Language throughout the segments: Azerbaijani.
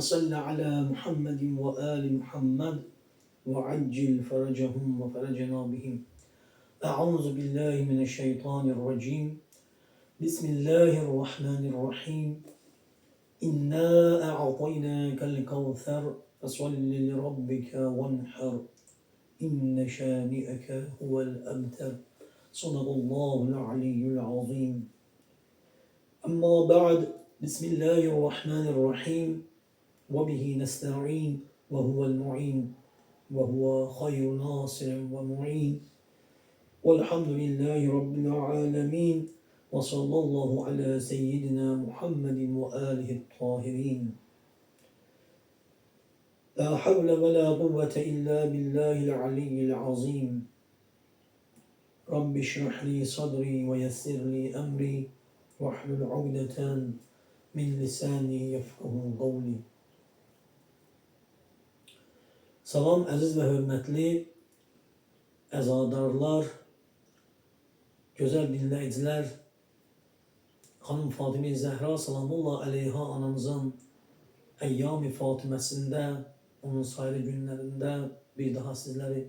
صل على محمد وآل محمد وعجل فرجهم وفرجنا بهم. أعوذ بالله من الشيطان الرجيم. بسم الله الرحمن الرحيم. إنا أعطيناك الكوثر فصل لربك وانحر إن شانئك هو الأبتر. صدق الله العلي العظيم. أما بعد. بسم الله الرحمن الرحيم. وبه نستعين وهو المعين وهو خير ناصر ومعين والحمد لله رب العالمين وصلى الله على سيدنا محمد وآله الطاهرين. لا حول ولا قوة إلا بالله العلي العظيم. رب اشرح لي صدري ويسر لي أمري واحلل عقدة من lisani yefkahu qavli. Salam əziz və hörmətli əzadarlar, gözəl dinləyicilər, xanım Fatimə Zəhra salamullah əleyha anamızın əyyam-ı Fatiməsində, onun sayılı günlərində bir daha sizləri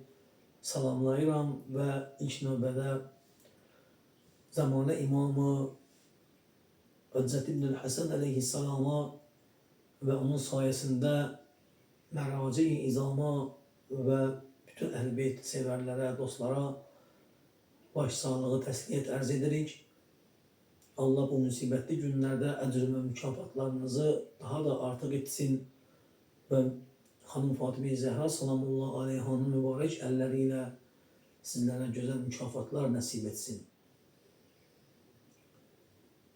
salamlayıram və ilk növbədə zamanə imamı Hüccət İbn Həsən əleyhissalama və onun sayəsində məraci-i izama və bütün əhl-beyt sevərlərə, dostlara başsağlığı, təsliyyət ərz edirik. Allah bu müsibətli günlərdə əcr və mükafatlarınızı daha da artıq etsin və xanım Fatimə Zəhra salamullah aleyhanın mübarək əlləri ilə sizlərə gözəl mükafatlar nəsib etsin.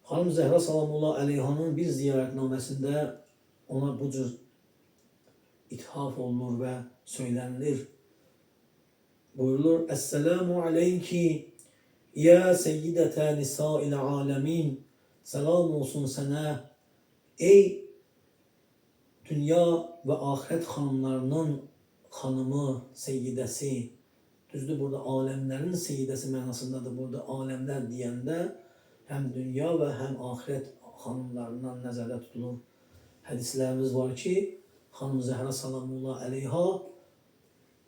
Xanım Zəhra salamullah aleyhanın bir ziyarətnaməsində ona bu cür ithaf olunur və söylənilir. Buyurulur: Esselamu aleyki ya seyyidətə nisa'il alemin. Selam olsun sənə ey dünya və ahirət xanımlarının xanımı, seyyidəsi. Düzdür, burada aləmlərin seyyidəsi mənasındadır. Burada aləmlər deyəndə həm dünya və həm ahirət xanımlarından nəzərdə tutulur. Hədislərimiz var ki, xanım Zəhra salamullah əleyha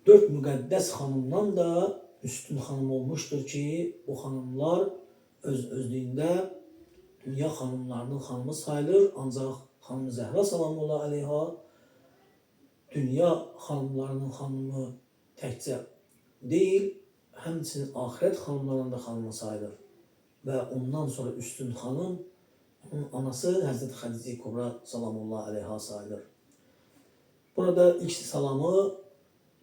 4 müqəddəs xanımdan da üstün xanım olmuşdur ki, bu xanımlar öz-özlüyündə dünya xanımlarının xanımı sayılır. Ancaq xanım Zəhra salamullah əleyha dünya xanımlarının xanımı təkcə deyil, həmçinin ahirət xanımlarının da xanımı sayılır. Və ondan sonra üstün xanım, onun anası Həzrət Xədicə Kubra salamullah əleyha sayılır. Burada ilk salamı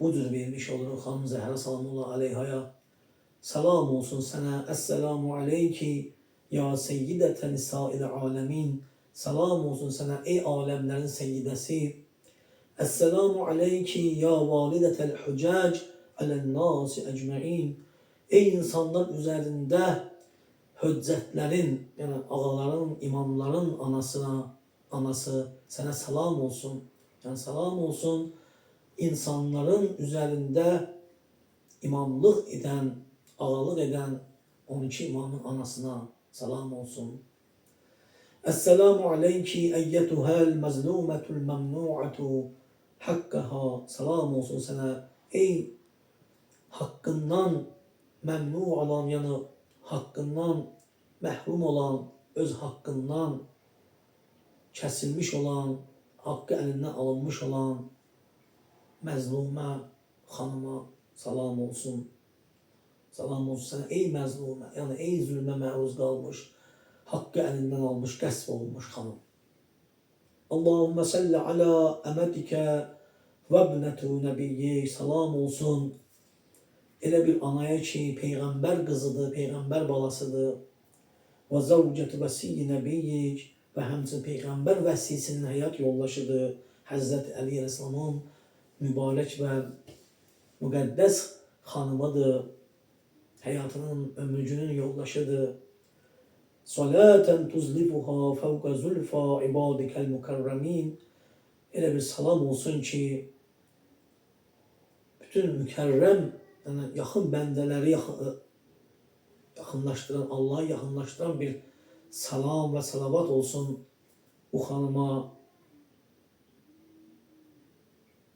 bu cür vermiş olur xanım Zəhra salamullah aleyhaya. Salam olsun sənə, esselamu aleyki ya seyyidətə nisa'il alemin. Salam olsun sənə ey aləmlərin seyyidəsi. Esselamu aleyki ya validətəl hücəc ələn-nasi əcməin. Ey insanlar üzərində hüccətlərin, yəni ağaların, imamların anası sənə salam olsun. Yəni salam olsun insanların üzərində imamlıq edən, ağalıq edən 12 imamın anasına salam olsun. Esselamu aleyki eyyətuhəl məzlumətul məmnu'atu haqqaha. Salam olsun sənə ey haqqından məmnu olan, yəni haqqından məhrum olan, öz haqqından kəsilmiş olan, haqqı əlindən alınmış olan məzlumə xanıma salam olsun. Salam olsun sənə ey məzlumə, yəni ey zülmə məruz qalmış, haqqı əlindən almış, qəsb olunmuş xanım. Allahümmə salli alə əmədikə və ibnətü nəbiyyik. Salam olsun elə bir anaya ki, Peyğəmbər qızıdır, Peyğəmbər balasıdır. Və zəvcətü vəsiyyi nəbiyyik. Və həmçinin Peyğəmbər vəsisinin həyat yoldaşıdır. Həzrət Əli Əleyhisselamın mübarək və müqəddəs xanımıdır. Həyatının, ömrünün yoldaşıdır. Salətən tuzlifuha fəvqə zülfə ibadikəl mükərrəmin. Elə bir salam olsun ki, bütün mükərrəm, yəni yaxın bəndələri yaxınlaşdıran, Allah'a yaxınlaşdıran bir salam və salavat olsun bu xanıma.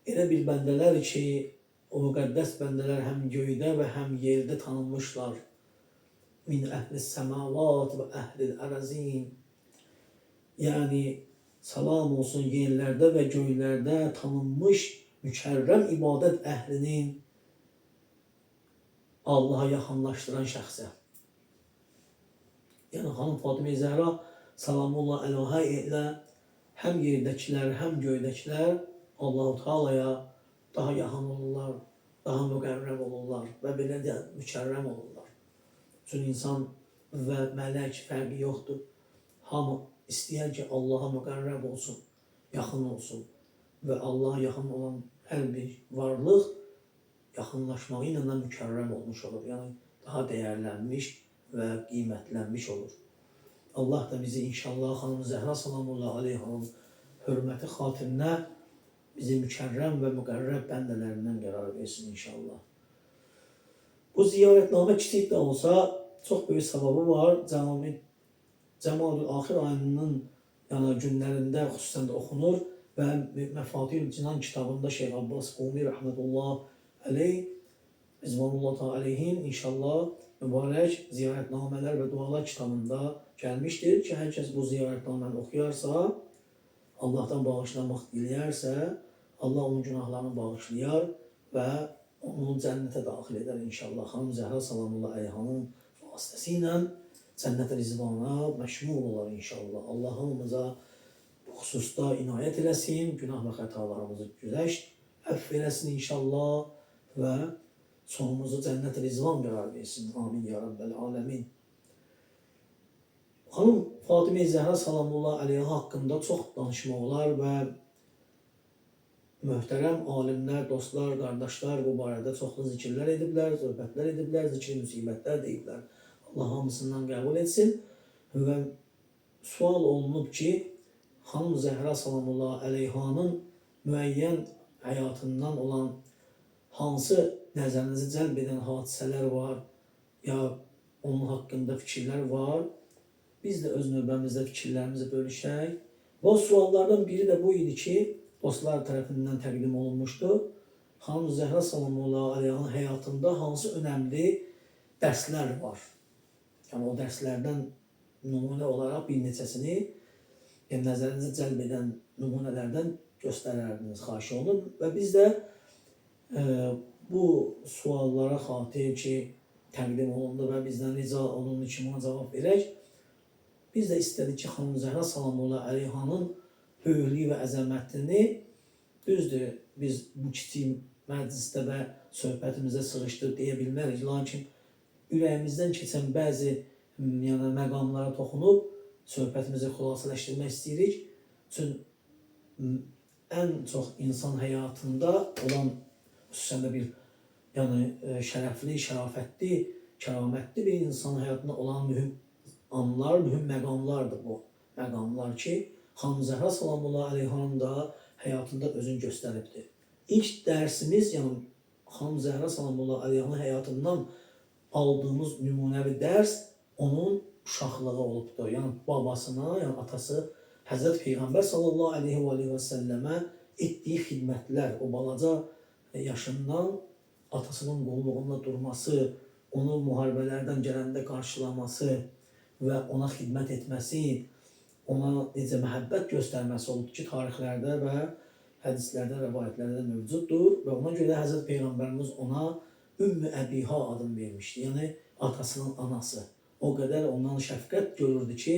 Elə bir bəndələr ki, o müqəddəs bəndələr həm göydə və həm yerdə tanınmışlar. Min əhli səmavat və əhlil ərazin. Yəni, salam olsun yerlərdə və göylərdə tanınmış mükərrəm ibadət əhlinin Allaha yaxınlaşdıran şəxsə. Yəni, xanım Fatimə Zəhra salamullah əleyhə ilə həm yerdəkilər, həm göydəkilər Allah-u Teala'ya daha yaxın olurlar, daha müqərrəb olurlar və belə də mükərrəm olurlar. Çünki insan və mələk fərqi yoxdur. Hamı istəyər ki, Allaha müqərrəb olsun, yaxın olsun və Allaha yaxın olan hər bir varlıq yaxınlaşmağı ilə də mükərrəm olmuş olur. Yəni, daha dəyərlənmiş və qiymətlənmiş olur. Allah da bizi inşallah xanım Zəhra salamullah aleyhanın hörməti xatirinə bizi mükərrəm və müqərrəb bəndələrindən qərar versin inşallah. Bu ziyarətnamə kiçik də olsa çox böyük savabı var. Cəmadül-Axir ayının günlərində xüsusən də oxunur və Məfatihül Cinan kitabında Şeyx Abbas Qumi rəhmətullah aleyh, Rizvanullah aleyhin inşallah mübarək ziyarətnamələr və dualar kitabında gəlmişdir ki, hər kəs bu ziyarətnaməni oxuyarsa, Allahdan bağışlamaq diləyərsə, Allah onun günahlarını bağışlayar və onu cənnətə daxil edər inşallah. Xanım Zəhra salamullah əleyhanın vasitəsilə cənnət rizvana məşmul olar inşallah. Allah hamımıza bu xüsusda inayət eləsin, günah və xətalarımızı güzəşt, əfv eləsin inşallah və sonumuzu cənnət rizvan qərar versin. Amin ya Rabbel alemin. Xanım Fatimə Zəhra salamullah əleyha haqqında çox danışmaq olar və möhtərəm alimlər, dostlar, qardaşlar bu barədə çoxlu zikirlər ediblər, söhbətlər ediblər, zikri müsibətlər deyiblər. Allah hamısından qəbul etsin. Və sual olunub ki, xanım Zəhra salamullah əleyhanın müəyyən həyatından olan hansı nəzərinizi cəlb edən hadisələr var, ya onun haqqında fikirlər var. Biz də öz növbəmizdə fikirlərimizi bölüşək. Bu suallardan biri də bu idi ki, dostlar tərəfindən təqdim olunmuşdu. Xanım Zəhra salamullah aleyhanın həyatında hansı önəmli dərslər var? Yəni, o dərslərdən nümunə olaraq bir neçəsini nəzərinizi cəlb edən nümunələrdən göstərərdiniz, xahiş olun. Və biz də bu suallara xatir ki, təqdim olundu və bizdən rica olundu ki, buna cavab verək. Biz də istədik ki, xanım Zəhra salamullah əleyhanın böyüklüyü və əzəmətini, düzdür, biz bu kiçik məclisdə və söhbətimizə sığışdırıb deyə bilmərik, lakin ürəyimizdən keçən bəzi məqamlara toxunub söhbətimizi xülasələşdirmək istəyirik. Çünki ən çox insan həyatında olan, xüsusən də bir şərəfli, şərafətli, kəramətli bir insan həyatında olan mühüm anlar, mühüm məqamlardır bu məqamlar ki, xanım Zəhra salamullah əleyhanın da həyatında özünü göstəribdir. İlk dərsimiz, yəni xanım Zəhra salamullah əleyhanın həyatından aldığımız nümunəvi dərs onun uşaqlığı olubdur. Yəni babasına, yəni atası Həzrət Peyğəmbər sallallahu aleyhi və səlləmə etdiyi xidmətlər, o balaca yaşından atasının qulluğunda durması, onu müharibələrdən gələndə qarşılaması və ona xidmət etməsi, ona necə məhəbbət göstərməsi oldu ki, tarixlərdə və hədislərdə, rəvayətlərdə mövcuddur və ona görə Həzrət Peyğəmbərimiz ona Ümmü Əbiha adını vermişdi, yəni atasının anası. O qədər ondan şəfqət görürdü ki,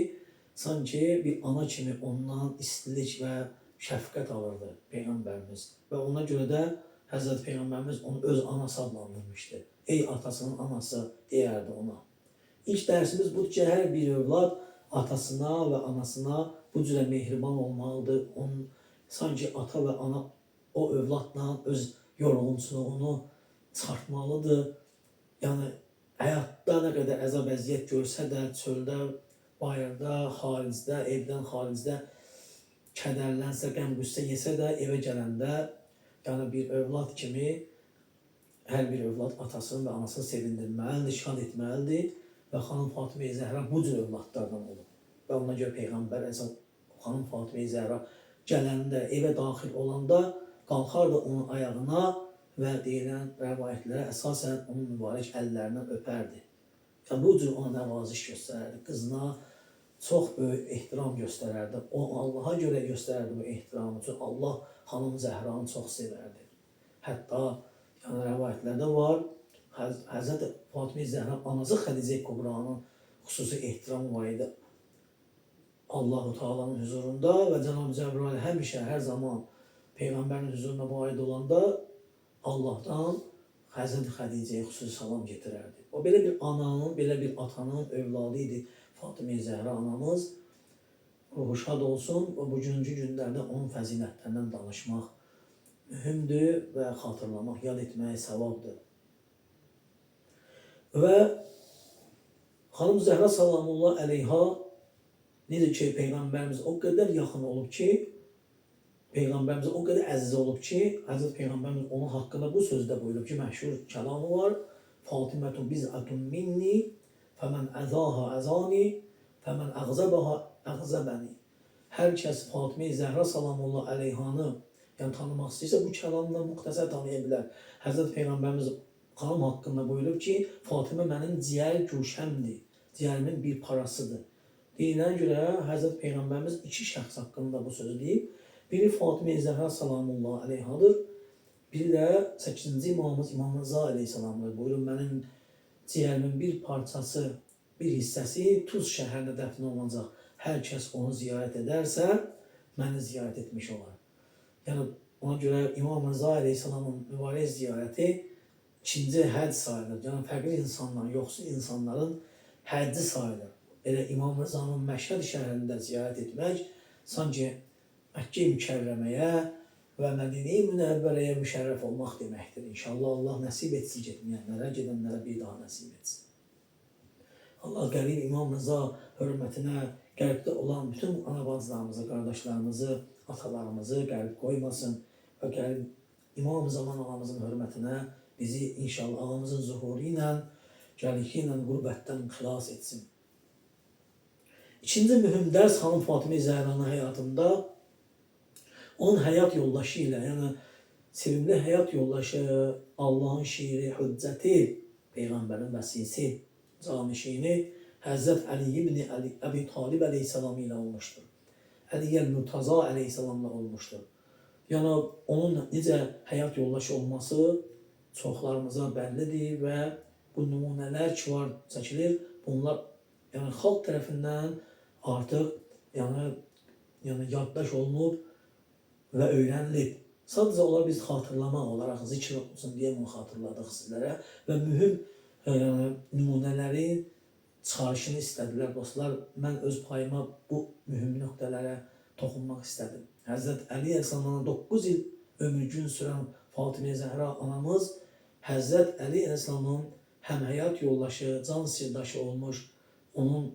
sanki bir ana kimi ondan istilik və şəfqət alırdı Peyğəmbərimiz və ona görə də Həzrət Peyğəmbərimiz onu öz anası adlandırmışdı. Ey atasının anası deyərdi ona. İlk dərsimiz budur ki, hər bir övlad atasına və anasına bu cürə mehriban olmalıdır. Onun sanki ata və ana o övladla öz yorğunçuluğunu çıxartmalıdır. Yəni, həyatda nə qədər əzab əziyyət görsə də, çöldə, bayırda, xaricdə, evdən xaricdə kədərlənsə, qəm-qüssə yesə də, evə gələndə yəni bir övlad kimi hər bir övlad atasını və anasını sevindirməlidir, şad etməlidir və xanım Fatimə Zəhra bu cür övladlardan olub. Və ona görə Peyğəmbər xanım Fatimə Zəhra gələndə, evə daxil olanda qalxardı onun ayağına və deyilən rəvayətlərə əsasən onun mübarək əllərindən öpərdi. Yəni, bu cür ona nəvaziş göstərərdi. Qızına çox böyük ehtiram göstərərdi. O, Allaha görə göstərərdi bu ehtiramı. Çünki Allah xanım Zəhranı çox sevərdi. Hətta yəni, rəvayətlərdə var, Həzrət Fatimə Zəhra anası Xədicə Kubranın xüsusi ehtiramı var idi Allah-u Teala'nın huzurunda və Cənab-ı Cəbrail həmişə, hər zaman Peyğəmbərin huzuruna varid olanda Allahdan Həzrət Xədicəyə xüsusi salam getirərdi. O, belə bir ananın, belə bir atanın övladı idi Fatimə Zəhra anamız. Ruhu şad olsun və bugünkü günlərdə onun fəzilətlərindən danışmaq mühümdür və xatırlamaq, yad etmək savabdır. Və xanım Zəhra salamullah əleyha necə ki, Peyğəmbərimiz o qədər yaxın olub ki, Peyğəmbərimiz o qədər əziz olub ki, Həzrət Peyğəmbərimiz onun haqqında bu sözdə buyurub ki, məşhur kəlamı var. Fatimətun biz'atun minni, fəmən əzaha əzani, fəmən əğzəbəha əğzəbəni. Hər kəs Fatimə Zəhra salamullah əleyhanı yəni tanımaq istəyirsə, bu kəlamla müxtəsər tanıya bilər. Həzrət Peyğəmbərimiz xanım haqqında buyurub ki, Fatimə mənim ciyər güşəmdir, ciyərimin bir parasıdır. Deyilənə görə Həzrət Peyğəmbərimiz iki şəxs haqqında bu sözü deyib. Biri Fatimə Zəhra salamullah əleyhadır, biri də 8-ci imamımız İmam Rıza əleyhissalamdır. Buyurun, mənim ciyərimin bir parçası, bir hissəsi Tuz şəhərində dəfn olunacaq. Hər kəs onu ziyarət edərsə, məni ziyarət etmiş olar. Yəni, ona görə İmam Rıza əleyhissalamın mübarək ziyarəti ikinci həcc sayılır. Yəni, fəqir insanların, yoxsul insanların həcci sayılır. Elə İmam Rızanın Məşhəd şəhərində ziyarət etmək, sanki Məkkə-i Mükərrəməyə və Mədinə-i Münəvvərəyə müşərrəf olmaq deməkdir. İnşallah Allah nəsib etsin getməyənlərə, gedənlərə bir daha nəsib etsin. Allah qərib İmam Rıza hörmətinə qərbdə olan bütün ana-bacılarımızı, qardaşlarımızı, atalarımızı qərib qoymasın və qərib İmam Zaman ağamızın hörmətinə bizi inşallah ağamızın zuhuru ilə, gəliki ilə qürbətdən xilas etsin. İkinci mühüm dərs xanım Fatimə Zəhranın həyatında onun həyat yoldaşı ilə, yəni sevimli həyat yoldaşı, Allahın şiiri, hüccəti, Peyğəmbərin vəsisi, canişini Həzrət Əli ibn Əbi Talib əleyhissalam ilə olmuşdur. Əliyyəl Mürtaza əleyhissalamla olmuşdur. Yəni, onun necə həyat yoldaşı olması çoxlarımıza bəllidir və bu nümunələr ki var, çəkilir. Bunlar yəni, xalq tərəfindən artıq yaddaş olunub və öyrənilib. Sadəcə olaraq biz xatırlamaq olaraq zikr olsun deyə bunu xatırladıq sizlərə və mühüm nümunələrin çıxarışını istədilər dostlar. Mən öz payıma bu mühüm nöqtələrə toxunmaq istədim. Həzrət Əli əleyhissalamdan 9 il ömürgün sürən Fatimə Zəhra anamız Həzrət Əli əleyhissalamın həm həyat yoldaşı, can sirdaşı olmuş, onun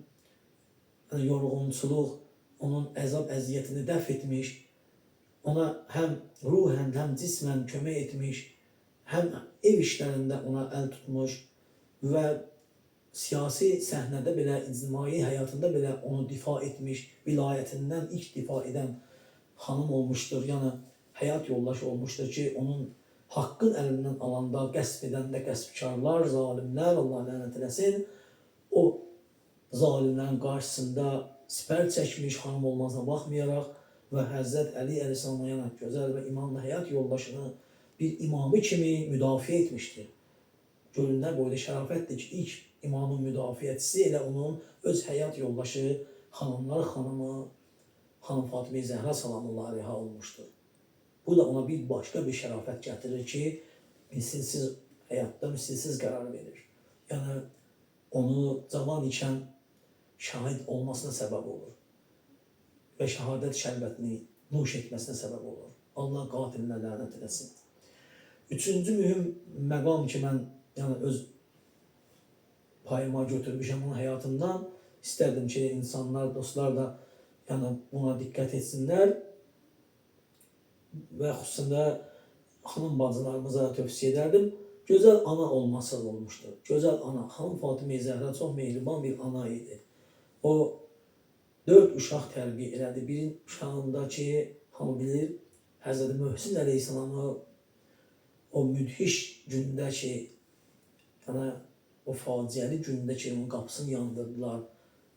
yorğunçuluq, onun əzab-əziyyətini dəf etmiş, ona həm ruhən, həm cismən kömək etmiş, həm ev işlərində ona əl tutmuş və siyasi səhnədə belə, ictimai həyatında belə onu difa etmiş, vilayətindən ilk difa edən xanım olmuşdur. Yəni, həyat yoldaşı olmuşdur ki, onun haqqın əlindən alanda, qəsb edəndə qəsbkarlar, zalimlər, Allah lənət eləsin, o zalimlərin qarşısında sipər çəkmiş xanım olmasına baxmayaraq və Həzrət Əli əleyhissalamın yəni gözəl və imanlı həyat yoldaşını bir imamı kimi müdafiə etmişdir. Görünlər boyda şərafətdir ki, ilk imamın müdafiəçisi elə onun öz həyat yoldaşı, xanımlar xanımı, xanım Fatimə Zəhra salamullah əleyha olmuşdur. Bu da ona bir başqa bir şərafət gətirir ki, misilsiz həyatda misilsiz qərar verir. Yəni, onu cavan ikən şahid olmasına səbəb olur və şəhadət şərbətini nuş etməsinə səbəb olur. Allah qatilinə lənət eləsin. Üçüncü mühüm məqam ki, mən öz payıma götürmüşəm onun həyatından, istərdim ki, insanlar, dostlar da buna diqqət etsinlər və xüsusunda xanım bacılarımıza tövsiyə edərdim. Gözəl ana olması olmuşdur. Gözəl ana. Xanım Fatimə Zəhra çox mehriban bir ana idi. O 4 uşaq tərbiyə elədi. Birin uşağında ki, hamı bilir, Həzrəti Möhsin əleyhissalamı o müdhiş gündə ki, yəni o faciəli gündə ki, onun qapısını yandırdılar,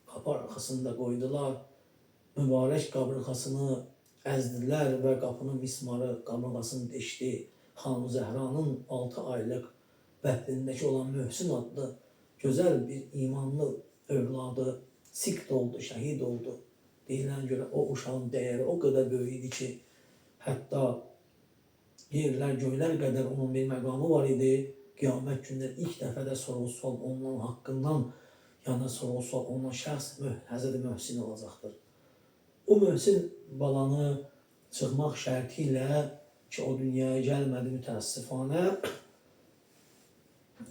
qapı arxasında qoydular, mübarək qabırğasını əzdilər və qapının mismarı qabırğasını deşdi. Xanım Zəhranın 6 aylıq bətnindəki olan Möhsin adlı gözəl bir imanlı övladı sikt oldu, şəhid oldu. Deyilən görə o uşağın dəyəri o qədər böyük idi ki, hətta yerlər, göylər qədər onun bir məqamı var idi. Qiyamət günü ilk dəfə də sorğu-sual ondan haqqından, yəni sorğu-sual ondan şəxs Həzrəti Möhsin olacaqdır. O Möhsin balanı çıxmaq şərti ilə ki, o dünyaya gəlmədi mütəəssifanə,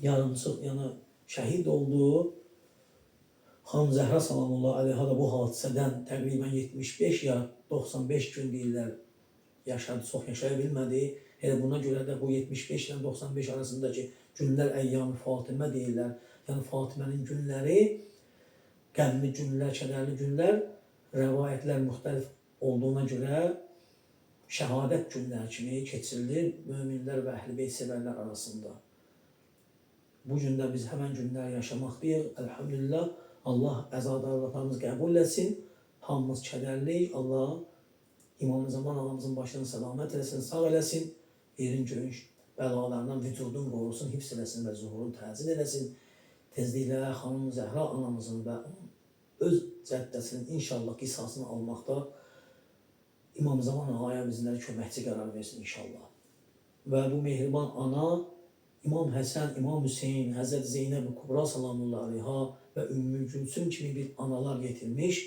yarımçıq, yəni şəhid oldu. Xanım Zəhra salamullah aleyha da bu hadisədən təqribən 75 ya 95 gün deyirlər yaşadı, çox yaşaya bilmədi. Elə buna görə də bu 75 ilə 95 arasındakı günlər əyyam-ı Fatimə deyirlər. Yəni Fatimənin günləri, qəmli günlər, kədərli günlər, rəvayətlər müxtəlif olduğuna görə şəhadət günləri kimi keçirilir möminlər və əhl-i beyt sevərlər arasında. Bu gündə biz həmən günlər yaşamaqdayıq. Elhamdülillah, Allah əzadarlıqlarımızı qəbul etsin. Hamımız kədərliyik. Allah İmam Zaman ağamızın başını səlamət eləsin, sağ eləsin. Yerin göyün bəlalarından vücudun qorusun, hifz eləsin və zuhurun təcil eləsin. Tezliklə xanım Zəhra anamızın və öz cəddəsinin inşallah qisasını almaqda İmam Zaman ağaya bizləri köməkçi qərar versin inşallah. Və bu mehriban ana İmam Həsən, İmam Hüseyin, Həzrət Zeynəb Kubra salamullah aleyha və Ümmü Gülsüm kimi bir analar getirmiş.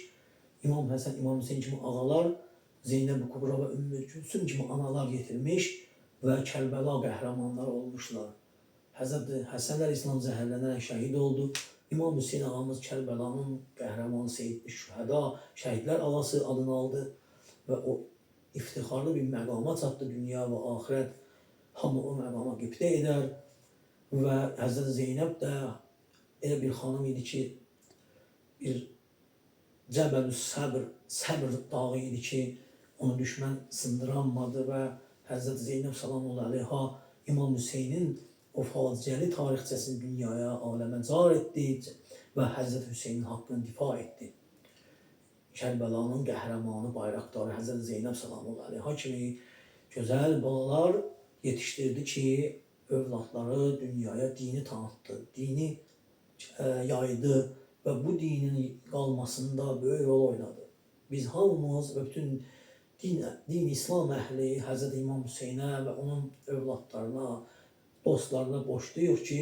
İmam Həsən, İmam Hüseyin kimi ağalar, Zeynəb Kubra və Ümmü Gülsüm kimi analar getirmiş və Kərbəla qəhrəmanları olmuşlar. Həzrət Həsən əleyhissalam zəhərlənərək şəhid oldu. İmam Hüseyin ağamız Kərbəlanın qəhrəmanı, Seyyid Şühəda, şəhidlər ağası adını aldı və o iftixarlı bir məqama çatdı. Dünya və axirət hamı o məqama qibtə edər və Həzrət Zeynəb də elə bir xanım idi ki, bir Cəbəlü səbr dağı idi ki, onu düşmən sındıranmadı və Həzrət Zeynəb salamullah aleyha İmam Hüseynin o faciəli tarixçəsini dünyaya, aləmə car etdi və Həzrət Hüseynin haqqını difa etdi. Kərbəlanın qəhrəmanı, bayraqdarı Həzrət Zeynəb salamullah aleyha kimi gözəl balalar yetişdirdi ki, övladları dünyaya dini tanıtdı, dini yaydı və bu dinin qalmasında böyük rol oynadı. Biz hamımız və bütün din İslam əhli Həzrət İmam Hüseynə və onun övladlarına, dostlarına borcluyuq ki,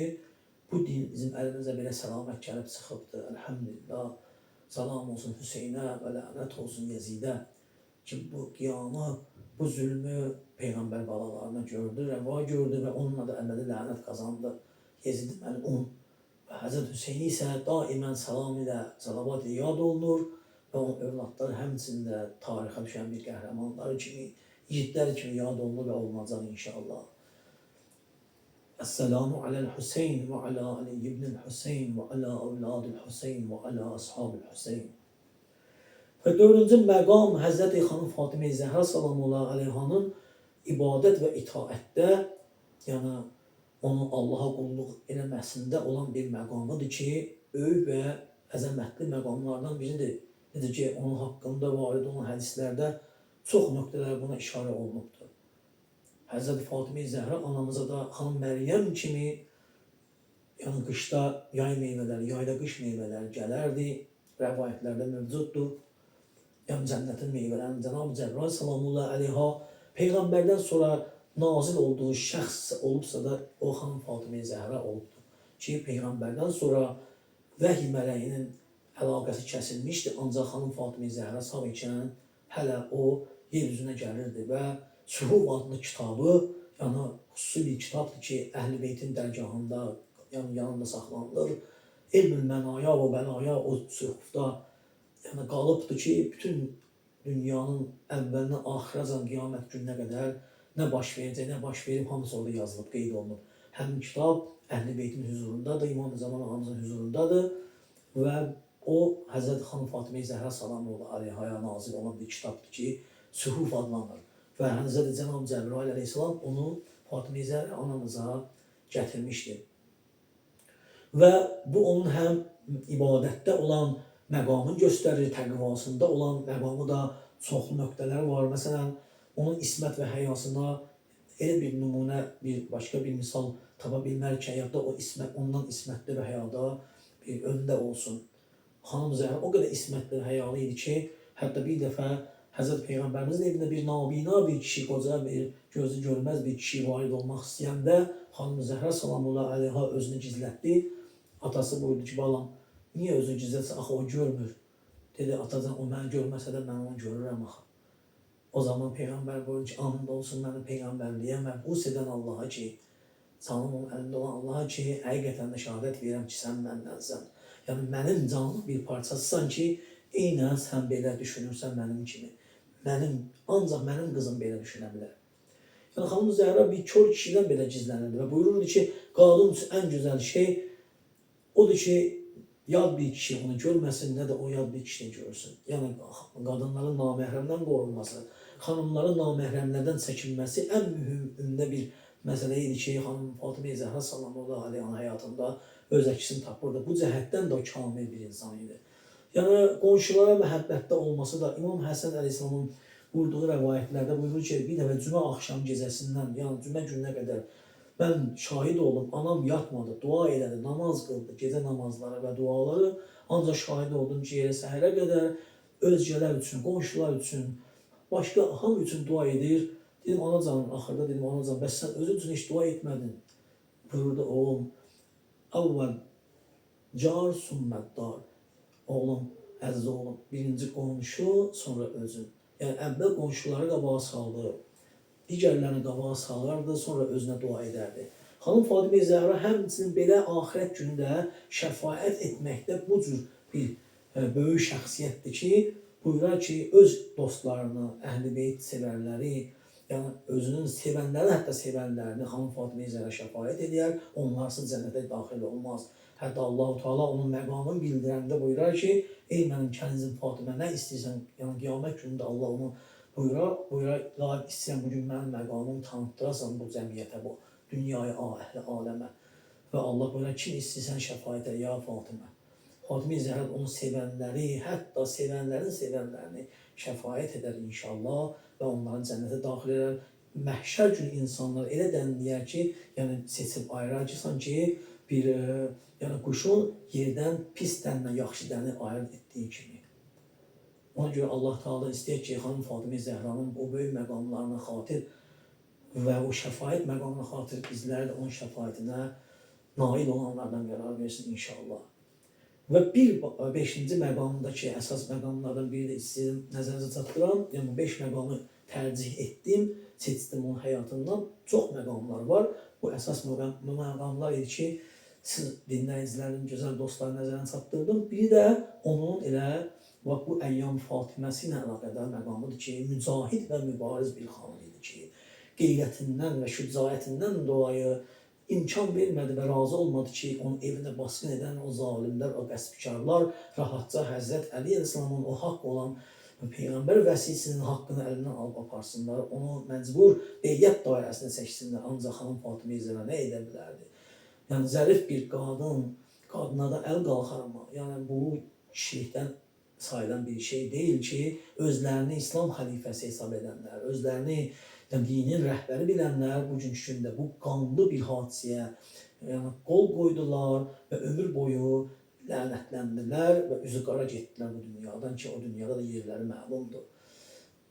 bu din bizim əlimizə belə səlamət gəlib çıxıbdır. Elhamdülillah, salam olsun Hüseynə və lənət olsun Yezidə ki, bu qiyamı, bu zülmü Peyğəmbər balalarına gördü, rəva gördü və onunla da əbədi lənət qazandı. Yezid məlun və Həzrət Hüseyni isə daimən salam ilə, salavat ilə yad olunur və onun övladları həmçində tarixə düşən bir qəhrəmanları kimi, yiğitlər kimi yad olunur və olunacaq inşallah. Esselamu aləl Hüseyn və alə Ali ibn Hüseyn və alə evladil Hüseyn və alə ashabil Hüseyn. Və dördüncü məqam Həzrəti xanım Fatimə-i Zəhra salamullah aleyhanın ibadət və itaətdə, yəni onu Allaha qulluq eləməsində olan bir məqamıdır ki, böyük və əzəmətli məqamlardan biridir. Necə ki, onun haqqında varid olan hədislərdə çox nöqtələr buna işarə olunubdur. Həzrəti Fatimə-i Zəhra anamıza da xanım Məryəm kimi, yəni qışda yay meyvələri, yayda qış meyvələri gələrdi, rəvayətlərdə mövcuddur. Yəni cənnətin meyvələrini Cənab-ı Cəbrayil salamullah aleyha Peyğəmbərdən sonra nazil olduğu şəxs olubsa da o xanım Fatimə-i Zəhra olubdur. Ki, Peyğəmbərdən sonra vəhiy mələyinin əlaqəsi kəsilmişdi, ancaq xanım Fatimə-i Zəhra sağ ikən hələ o yer üzünə gəlirdi və Suhuf adlı kitabı, yəni xüsusi bir kitabdır ki, Əhl-i Beytin dərgahında, yəni yanında saxlanılır. Elm-ül mənaya və bəlaya o suhufda yəni qalıbdır ki, bütün dünyanın əvvəlinə axıracan qiyamət gününə qədər nə baş verəcək, nə baş verib, hamısı orada yazılıb, qeyd olunub. Həmin kitab Əhl-i Beytin huzurundadır, İmam Zaman ağamızın huzurundadır və o Həzrət xanım Fatimə-i Zəhra salamullah aleyhaya nazil olan bir kitabdır ki, Suhuf adlanır. və Həzrəti Cənab Cəbrail əleyhissalam onu Fatimə Zəhra anamıza gətirmişdir. Və bu onun həm ibadətdə olan məqamını göstərir, təqvasında olan məqamı da çoxlu nöqtələri var. Məsələn, onun ismət və həyasına elə bir nümunə, başqa bir misal tapa bilmərik ki, həyatda o ondan ismətli və həyada bir öndə olsun. Xanım Zəhra o qədər ismətli və həyalı idi ki, hətta bir dəfə Həzrət Peyğəmbərimizin evində bir nabina bir kişi, qoca bir gözü görməz bir kişi varid olmaq istəyəndə Xanım Zəhra salamullah əleyha özünü gizlətdi. Atası buyurdu ki, balam, niyə özünü gizlətsə, axı o görmür. Dedi, atacan, o məni görməsə də mən onu görürəm axı. O zaman Peyğəmbər buyurdu ki, anında olsun mənim Peyğəmbərliyə, məbus edən Allaha ki, canımın əlində olan Allaha ki, həqiqətən də şəhadət verirəm ki, sən məndənsən. Yəni, mənim canımın bir parçasısan ki, eynən sən belə düşünürsən mənim kimi. Ancaq mənim qızım belə düşünə bilər. Yəni, Xanım Zəhra bir kör kişidən belə gizlənirdi və buyururdu ki, qadın üçün ən gözəl şey odur ki, yad bir kişi onu görməsin, nə də o yad bir kişini görsün. Yəni, qadınların naməhrəmdən qorunması, xanımların naməhrəmlərdən çəkinməsi ən mühüm bir məsələ idi ki, xanım Fatimə Zəhra sallallahu aleyhi həyatında öz əksini tapırdı. Bu cəhətdən də kamil bir insan idi. Yəni, qonşulara məhəbbətdə olması da İmam Həsən əleyhissalamın buyurduğu rəvayətlərdə buyurur ki, bir dəfə cümə axşam gecəsindən, yəni cümə gününə qədər mən şahid oldum, anam yatmadı, dua elədi, namaz qıldı, gecə namazları və duaları, ancaq şahid oldum ki, yerə səhərə qədər özgələr üçün, qonşular üçün, başqa hamı üçün dua edir. Dedim, anacan, axırda dedim, anacan, bəs sən özün üçün heç dua etmədin. Buyurdu, oğlum, əvvəl car sümməddar. Oğlum, əziz oğlum, birinci qonşu, sonra özün. Yəni, əvvəl qonşuları qabağa saldı, digərlərini qabağa salardı, sonra özünə dua edərdi. Xanım Fatimə Zəhra həmçinin belə axirət günündə şəfaət etməkdə bu cür bir böyük şəxsiyyətdir ki, buyurar ki, öz dostlarını, əhl-i beyt sevərləri, yəni özünün sevənləri, hətta sevənlərini Xanım Fatimə Zəhra şəfaət edər, onlarsız cənnətə daxil olmaz. Hətta Allah-u Teala onun məqamını bildirəndə buyurar ki, ey mənim kənizim Fatimə, nə istəyirsən? Yəni, qiyamət günündə Allah onu buyurar, istəyirəm bugün mənim məqamımı tanıtdırasan bu cəmiyyətə, bu dünyaya, əhli aləmə. Və Allah buyurar, kim istəyirsən şəfaət et, ya Fatimə. Fatimə Zəhra onu sevənləri, hətta sevənlərin sevənlərini şəfaət edər inşallah və onların cənnətə daxil edər. Məhşər günü insanlar elə dənləyər ki, yəni seçib ayırar ki, sanki bir quşun yerdən pis dənlə yaxşı dəni ayırt etdiyi kimi. Ona görə Allah Teala istəyir ki, Xanım Fatimə Zəhranın o böyük məqamlarına xatir və o şəfaət məqamına xatir bizlər də onun şəfaətinə nail olanlardan qərar versin inşallah. Və bir 5-ci məqamındakı əsas məqamlardan biri də istəyirəm nəzərinizə çatdıram. Yəni, 5 məqamı tərcih etdim, seçdim onun həyatından. Çox məqamlar var. Bu əsas məqamlar idi ki, siz dinləyicilərin, gözəl dostların nəzərinə çatdırdım. Biri də onun elə bu Əyyam Fatiməsi ilə əlaqədar məqamıdır ki, mücahid və mübariz bir xanım idi ki, qeyrətindən və şücaətindən dolayı imkan vermədi və razı olmadı ki, onun evinə basqın edən o zalimlər, o qəsbkarlar rahatca Həzrət Əli əleyhissalamın o haqq olan Peyğəmbər vəsisinin haqqını əlindən alıb aparsınlar, onu məcbur beyyət dairəsinə çəksinlər. Ancaq Xanım Fatimə Zəhra nə edə bilərdi? Yəni, zərif bir qadına da əl qalxarma. Yəni, bu kişilikdən sayılan bir şey deyil ki, özlərini İslam xəlifəsi hesab edənlər, özlərini dinin rəhbəri bilənlər bugünkü gündə bu qanlı bir hadisəyə qol qoydular və ömür boyu lənətləndilər və üzü qara getdilər bu dünyadan ki, o dünyada da yerləri məlumdur.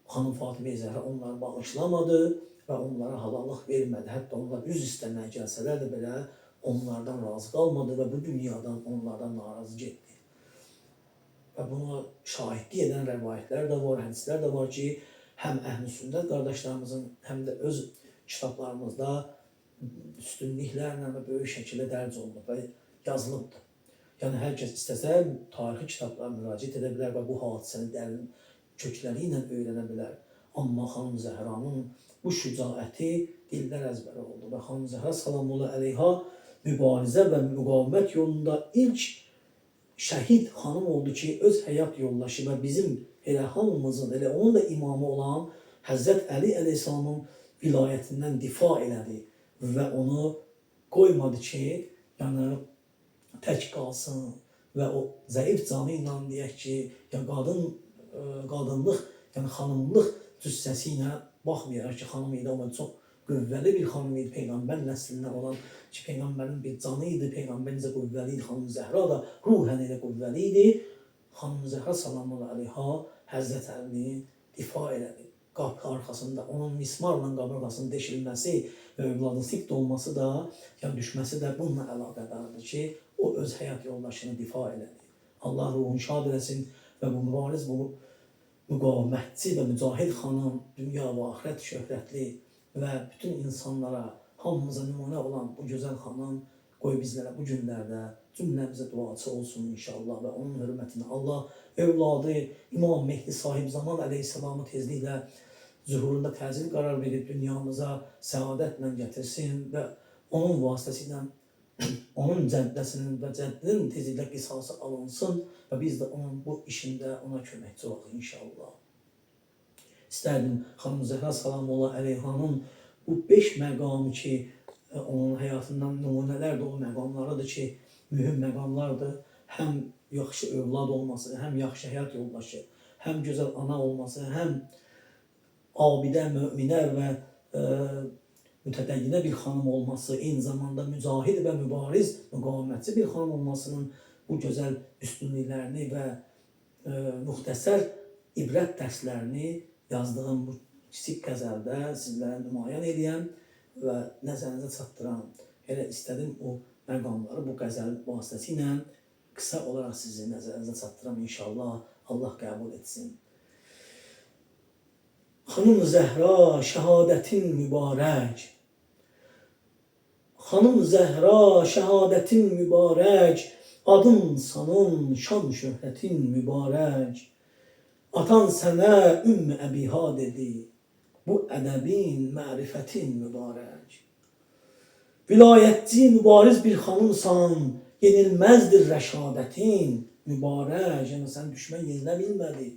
Xanım Fatimə Zəhra onları bağışlamadı və onlara halallıq vermədi. Hətta onlar üz istəməyə gəlsələr də belə onlardan razı qalmadı və bu dünyadan onlardan narazı getdi. Və buna şahidlik edən rəvayətlər də var, hədislər də var ki, həm əhl-i sünnət qardaşlarımızın, həm də öz kitablarımızda üstünlüklərlə və böyük şəkildə dərc olunub və yazılıbdır. Yəni, hər kəs istəsə, tarixi kitablara müraciət edə bilər və bu hadisənin dərin kökləri ilə öyrənə bilər. Amma Xanım Zəhranın bu şücaəti dillər əzbəri oldu və Xanım Zəhra salamullah əleyha mübarizə və müqavimət yolunda ilk şəhid xanım oldu ki, öz həyat yoldaşı və bizim elə hamımızın, elə onun da imamı olan Həzrət Əli əleyhissalamın vilayətindən difa elədi və onu qoymadı ki, yəni tək qalsın və o zəif canı ilə deyək ki, ya qadınlıq, yəni xanımlıq cüssəsi ilə baxmayaraq ki, xanım idi, amma çox qüvvəli bir xanım idi, Peyğəmbər nəslindən olan ki, Peyğəmbərin bir canı idi, Peyğəmbər necə qüvvəli idi, xanım Zəhra da ruhən elə qüvvəli idi. Xanım Zəhra salalallahu aleyha Həzrət Əlini difa elədi. Qapı arxasında onun mismarla qabırğasının deşilməsi və övladın sikt olması da, yəni düşməsi də bununla əlaqədardır ki, o öz həyat yoldaşını difa elədi. Allah ruhunu şad eləsin və bu mübariz, bu müqavimətçi və mücahid xanım dünya və axirət şöhrətli və bütün insanlara, hamımıza nümunə olan bu gözəl xanım qoy bizlərə bu günlərdə cümləmizə duaçı olsun inşallah və onun hörmətinə Allah övladı İmam Mehdi sahib zaman əleyhissalamı tezliklə zühurunda təcil qərar verib dünyamıza səadətlə gətirsin və onun vasitəsilə onun cəddəsinin və cəddinin tezliklə qisası alınsın və biz də onun bu işində ona köməkçi olaq inşallah. İstərdim xanım Zəhra salamullahi əleyhanın bu 5 məqamı ki, onun həyatından nümunələr də o məqamlarıdır ki, mühüm məqamlardır. Həm yaxşı övlad olması, həm yaxşı həyat yoldaşı, həm gözəl ana olması, həm abidə, möminə və mütədəyyinə bir xanım olması, eyni zamanda mücahid və mübariz, müqavimətçi bir xanım olmasının bu gözəl üstünlüklərini və müxtəsər ibrət dərslərini yazdığım bu kiçik qəzəldə sizlərə nümayan edən və nəzərinizə çatdıran. Elə istədim o məqamları bu qəzəl vasitəsilə qısa olaraq sizin nəzərinizə çatdıram inşallah. Allah qəbul etsin. Xanım Zəhra şəhadətin mübarək. Xanım Zəhra şəhadətin mübarək. Adın sanın şan şöhrətin mübarək. Atan sənə ümmü əbiha dedi. Bu ədəbin, mərifətin mübarək. Vilayətçi mübariz bir xanımsan. Yenilməzdir rəşadətin mübarək. Yəni sən düşmən yenilə bilmədi.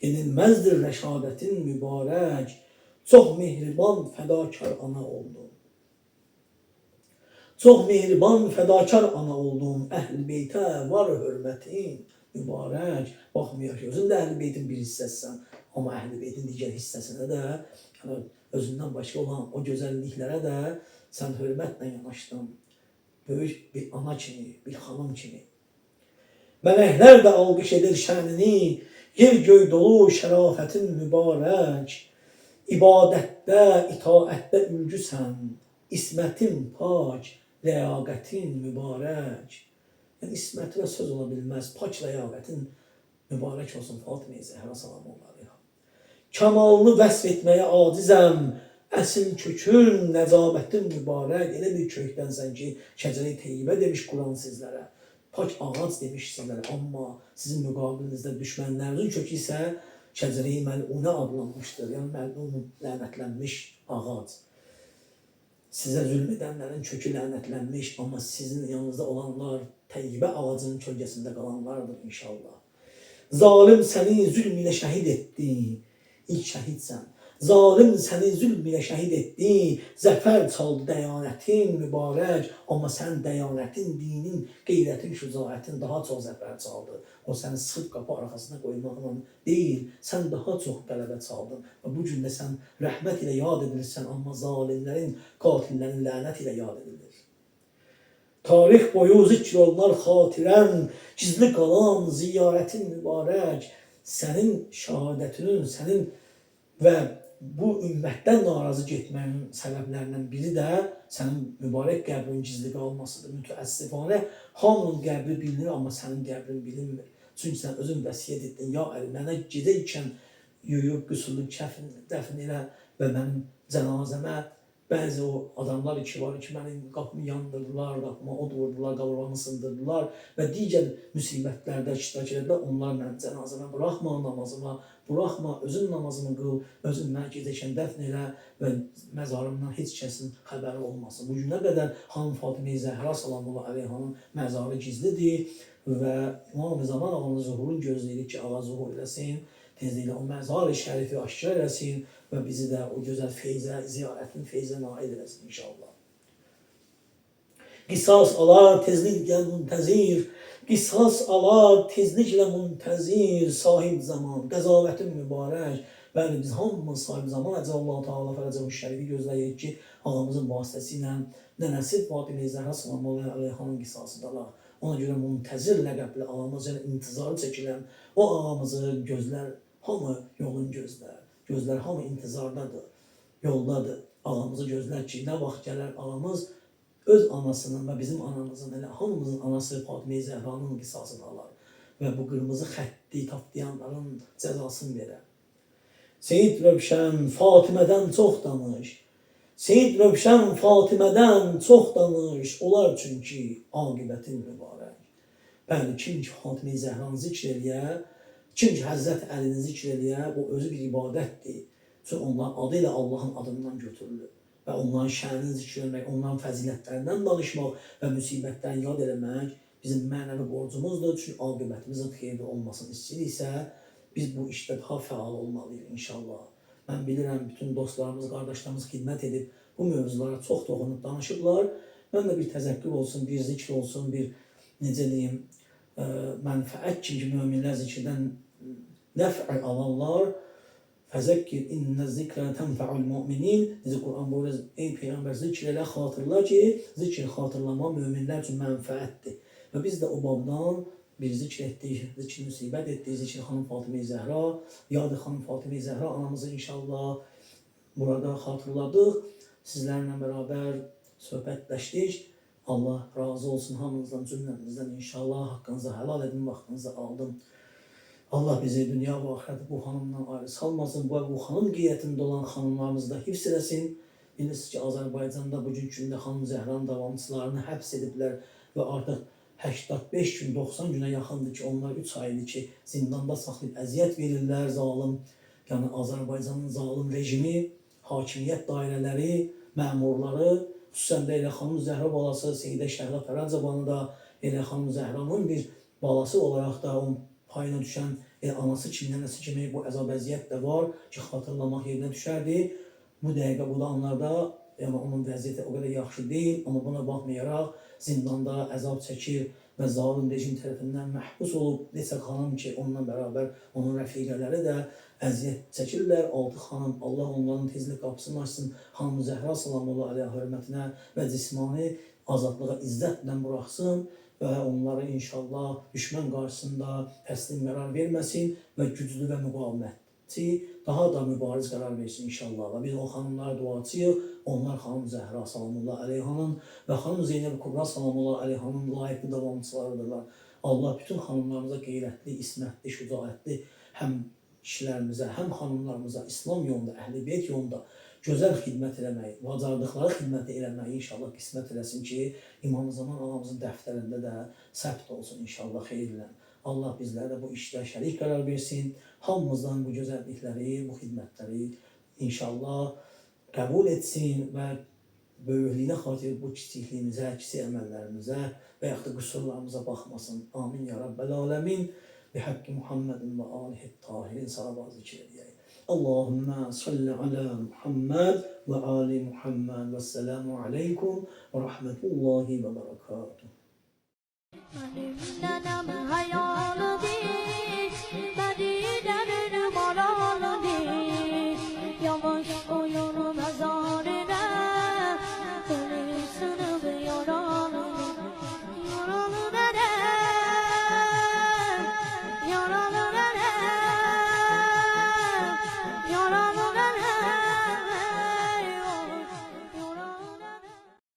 Yenilməzdir rəşadətin mübarək. Çox mehriban fədakar ana oldun. Çox mehriban fədakar ana oldun. Əhl-i beytə var hörmətin mübarək. Baxmayaq ki, özün də əhl-i beytin bir hissəsisən. Amma əhl-i beytin digər hissəsinə də, yəni özündən başqa olan o gözəlliklərə də sən hörmətlə yanaşdın. Böyük bir ana kimi, bir xanım kimi. Mələklər də alqış edir şənini. Yer göy dolu şərafətin mübarək. İbadətdə, itaətdə ülgüsən. İsmətin pak, ləyaqətin mübarək. Yəni ismət və söz ola bilməz. Pak ləyaqətin mübarək olsun Fatimə-i Zəhra salamullahi aleyha. Kamalını vəsf etməyə acizəm. Əsil kökün, nəcabətin mübarək. Elə bir kökdənsən ki, şəcəri teyyibə demiş Quran sizlərə. Pak ağac demiş sizlərə. Amma sizin müqabilinizdə düşmənlərinizin kökü isə şəcəri məlunə adlanmışdır. Yəni məlun lənətlənmiş ağac. Sizə zülm edənlərin kökü lənətlənmiş, amma sizin yanınızda olanlar təyyibə ağacının kölgəsində qalanlardır inşallah. Zalim səni zülm ilə şəhid etdi. İlk şəhidsən. Zalim səni zülm ilə şəhid etdi. Zəfər çaldı dəyanətin mübarək. Amma sən dəyanətin, dinin, qeyrətin, şücaətin daha çox zəfər çaldı. O səni sıxıb qapı arxasına qoymaqla deyil, sən daha çox qələbə çaldın. Və bu gün də sən rəhmət ilə yad edilirsən, amma zalimlərin, qatillərin lənət ilə yad edilir. Tarix boyu zikr olunar xatirən, gizli qalan ziyarətin mübarək. Sənin şəhadətinin, sənin və bu ümmətdən narazı getməyin səbəblərindən biri də sənin mübarək qəbrin gizli qalmasıdır. Mütəəssifanə hamının qəbri bilinir, amma sənin qəbrin bilinmir. Çünki sən özün vəsiyyət etdin, ya Əli, mənə gecə ikən yuyub, qüsurlu dəfn elə və mənim cənazəmə bəzi o adamlar ki var ki, mənim qapımı yandırdılar, qapıma od vurdular, qaburğamı sındırdılar və digər müsibətlərdə iştirak edilər. Onlar mənim cənazəmə buraxma, namazıma buraxma, özün namazını qıl, özün mənə gecəkən dəfn elə və məzarımdan heç kəsin xəbəri olmasın. Bu günə qədər xanım Fatimə-i Zəhra salamullahi aleyhanın məzarı gizlidir və İmam-ı Zaman ağanın zuhurunu gözləyirik ki, ağa zuhur eləsin. tezliklə o məzar-ı şərifi aşkar eləsin və bizi də o gözəl feyzə, ziyarətin feyzə nail eləsin inşallah. Qisas alar tezliklə müntəzir, qisas alar tezliklə müntəzir, sahib zaman, qəzamətin mübarək. Bəli, biz hamımız sahib zaman Əcəlallahu Teala fərəcəhu şərifi gözləyirik ki, ağamızın vasitəsilə nənəsi Fatimə Zəhra sallallahu əleyhanın qisasıdırlar. Ona görə müntəzir ləqəbli ağamız, yəni intizarı çəkilən o ağamızı gözlər, hamı yolun gözlər. Gözlər hamı intizardadır, yoldadır. Ağamızı gözlər ki, nə vaxt gələr ağamız öz anasının və bizim anamızın, elə hamımızın anası Fatimə Zəhranın qisasını alar və bu qırmızı xətti tapdayanların cəzasını verər. Seyid Rövşən Fatimədən çox danış. Seyid Rövşən Fatimədən çox danış. Onlar çünki aqibətin mübarək. Bəli, kim ki Fatimə Zəhranı zikr eləyə, kim ki Həzrət Əlini zikr eləyə, bu özü bir ibadətdir. Çünki onların adı ilə Allahın adından götürülür. Və onların şənini zikr etmək, onların fəzilətlərindən danışmaq və müsibətlərini yad eləmək bizim mənəvi borcumuzdur. Çünki aqibətimizin xeyirli olmasını istəyiriksə, biz bu işdə daha fəal olmalıyıq inşallah. Mən bilirəm, bütün dostlarımız, qardaşlarımız xidmət edib bu mövzulara çox toxunub danışıblar. Mən də bir təzəkkür olsun, bir zikr olsun, bir necə deyim, mənfəət kimi möminlər zikirdən nəfə alanlar. Fəzəkkir innə zikrə tənfəul müminin. Necə Quran buyurur, ey Peyğəmbər zikr elə, xatırla ki, zikr xatırlama möminlər üçün mənfəətdir. Və biz də o babdan bir zikr etdik, zikr müsibət etdik, zikr xanım Fatimə Zəhra, yadı xanım Fatimə Zəhra anamızı inşallah burada xatırladıq. Sizlərlə bərabər söhbətləşdik. Allah razı olsun hamınızdan, cümləmizdən inşallah. Haqqınızı helal edin, vaxtınızı aldım. Allah bizi dünya və axirəti bu xanımdan ayrı salmasın. Bu xanım qiyyətində olan xanımlarımızı da hifz eləsin. Bilirsiniz ki, Azərbaycanda bugünkü gündə xanım Zəhranın davamçılarını həbs ediblər və artıq 85 gün, 90 günə yaxındır ki, onlar 3 aydır ki, zindanda saxlayıb əziyyət verirlər, zalim. Yəni Azərbaycanın zalim rejimi, hakimiyyət dairələri, məmurları, xüsusən də elə xanım Zəhra balası Seyyidə Şəhla Fərəcabanı da elə xanım Zəhranın bir balası olaraq da onun payına düşən anası kimi, nənəsi kimi bu əzab əziyyət də var ki, xatırlamaq yerinə düşərdi. Bu dəqiqə, bu da onlarda, yəni onun vəziyyəti o qədər yaxşı deyil, amma buna baxmayaraq zindanda əzab çəkir və zalim rejim tərəfindən məhbus olub. Neçə xanım ki, onunla bərabər onun rəfiqələri də əziyyət çəkirlər. 6 xanım, Allah onların tezlik qapısını açsın, xanım Zəhra sallallahu aleyhi hörmətinə və cismani azadlığa izzətlə buraxsın və onları inşallah düşmən qarşısında təslim qərar verməsin və güclü və müqavimətçi daha da mübariz qərar versin inşallah. Və biz o xanımlara duacıyıq. Onlar xanım Zəhra sallallahu aleyhanın və xanım Zeynəb Kubra sallallahu aleyhanın layiqli davamçılarıdırlar. Allah bütün xanımlarımıza qeyrətli, ismətli, şücaətli həm kişilərimizə, həm xanımlarımıza İslam yolunda, Əhl-i-Beyt yolunda gözəl xidmət eləməyi, bacardıqları xidməti eləməyi inşallah qismət eləsin ki, İmam Zaman ağamızın dəftərində də səbt olsun inşallah xeyirlə. Allah bizlərə bu işdə şərik qərar versin. Hamımızdan bu gözəllikləri, bu xidmətləri inşallah qəbul etsin və böyüklüyünə xatir bu kiçikliyimizə, kiçik əməllərimizə və yaxud da qüsurlarımıza baxmasın. Amin ya Rabbel Alemin. بحق محمد وآله الطاهرين صلوات zikr edeyik. Allahümme salli ala Muhammed ve ali Muhammed ve selamu aleykum ve rahmetullahi ve berekatuhu.